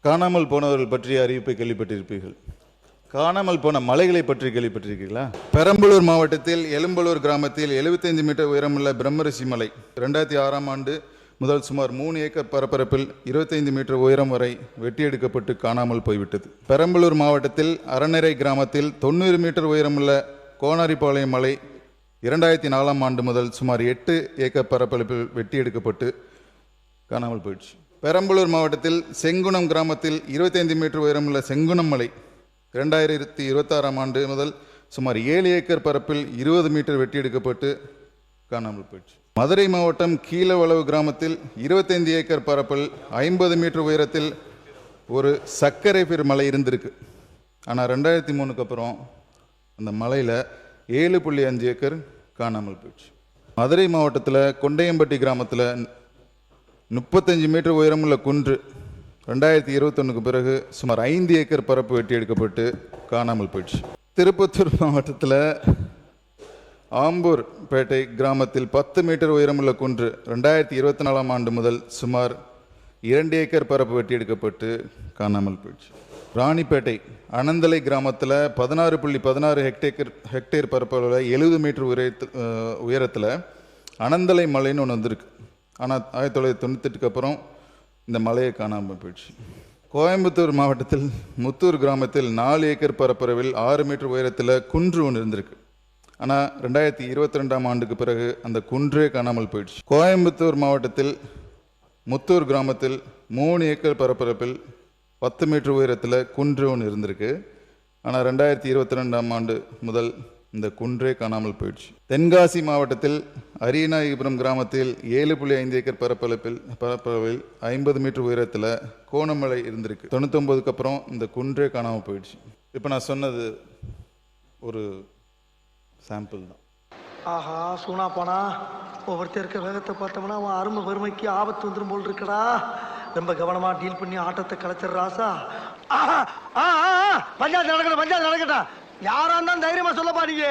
காணாமல் போனவர்கள் பற்றிய அறிவிப்பை கேள்விப்பட்டிருப்பீர்கள். காணாமல் போன மலைகளை பற்றி கேள்விப்பட்டிருக்கீங்களா? பெரம்பலூர் மாவட்டத்தில் எழும்பலூர் கிராமத்தில் 75 மீட்டர் உயரமுள்ள பிரம்மரிஷி மலை 2006ஆம் ஆண்டு முதல் சுமார் 3 ஏக்கர் பரப்பரப்பில் 25 மீட்டர் உயரம் வரை வெட்டி எடுக்கப்பட்டு காணாமல் போய்விட்டது. பெரம்பலூர் மாவட்டத்தில் அறநிறை கிராமத்தில் 90 மீட்டர் உயரமுள்ள கோனாரிபாளையம் மலை 2004ஆம் ஆண்டு முதல் சுமார் 8 ஏக்கர் பரப்பரப்பில் வெட்டி எடுக்கப்பட்டு காணாமல் போயிடுச்சு. பெரம்பலூர் மாவட்டத்தில் செங்குணம் கிராமத்தில் 25 மீட்டர் உயரமுள்ள செங்குணம் மலை 2026ஆம் ஆண்டு முதல் சுமார் 7 ஏக்கர் பரப்பில் 20 மீட்டர் வெட்டி எடுக்கப்பட்டு காணாமல் போயிடுச்சு. மதுரை மாவட்டம் கீழவளவு கிராமத்தில் 25 ஏக்கர் பரப்பில் 50 மீட்டர் உயரத்தில் ஒரு சர்க்கரை பெரு மலை இருந்திருக்கு. ஆனால் 2003க்கு அப்புறம் அந்த மலையில் 7.5 ஏக்கர் காணாமல் போயிடுச்சு. மதுரை மாவட்டத்தில் கொண்டையம்பட்டி கிராமத்தில் 35 மீட்டர் உயரமுள்ள குன்று 2021க்கு பிறகு சுமார் 5 ஏக்கர் பரப்பு வெட்டி எடுக்கப்பட்டு காணாமல் போயிடுச்சு. திருப்பத்தூர் மாவட்டத்தில் ஆம்பூர் பேட்டை கிராமத்தில் 10 மீட்டர் உயரமுள்ள குன்று 2024ஆம் ஆண்டு முதல் சுமார் 2 ஏக்கர் பரப்பு வெட்டி எடுக்கப்பட்டு காணாமல் போயிடுச்சு. ராணிப்பேட்டை அனந்தலை கிராமத்தில் 16.16 ஹெக்டேர் பரப்பளவில் 70 மீட்டர் உயரத்தில் அனந்தலை மலைன்னு ஒன்று வந்திருக்கு. ஆனால் 1998க்கு அப்புறம் இந்த மலையை காணாமல் போயிடுச்சு. கோயம்புத்தூர் மாவட்டத்தில் முத்தூர் கிராமத்தில் 4 ஏக்கர் பரப்பளவில் 6 மீட்டர் உயரத்தில் குன்று ஒன்று இருந்திருக்கு. ஆனால் 2022ஆம் ஆண்டுக்கு பிறகு அந்த குன்றே காணாமல் போயிடுச்சு. கோயம்புத்தூர் மாவட்டத்தில் முத்தூர் கிராமத்தில் 3 ஏக்கர் பரப்பரப்பில் 10 மீட்டர் உயரத்தில் குன்று ஒன்று இருந்திருக்கு. ஆனால் 2022ஆம் ஆண்டு முதல் இந்த குன்றே காணாமல் போயிடுச்சு. தென்காசி மாவட்டத்தில் அரியநாயகபுரம் கிராமத்தில் 7.5 ஏக்கர் பரப்பளவில் 50 மீட்டர் உயரத்தில் கோணமலை இருந்திருக்கு. 99க்கு அப்புறம் இந்த குன்றே காணாமல் போயிடுச்சு. இப்போ நான் சொன்னது ஒரு சாம்பிள் தான். ஆஹா சூனா போனா ஒவ்வொருத்தர் இருக்க வேகத்தை பார்த்தோம்னா அவன் அருமை வறுமைக்கு ஆபத்து வந்துடும் போல் இருக்கடா. ரொம்ப கவனமா டீல் பண்ணி ஆட்டத்தை கலைச்சிடுறாசா. பஞ்சாயத்து நடக்கட்டும், பஞ்சாயத்து நடக்கட்டும். யாரா இருந்தாலும் தைரியமா சொல்ல பாருங்க.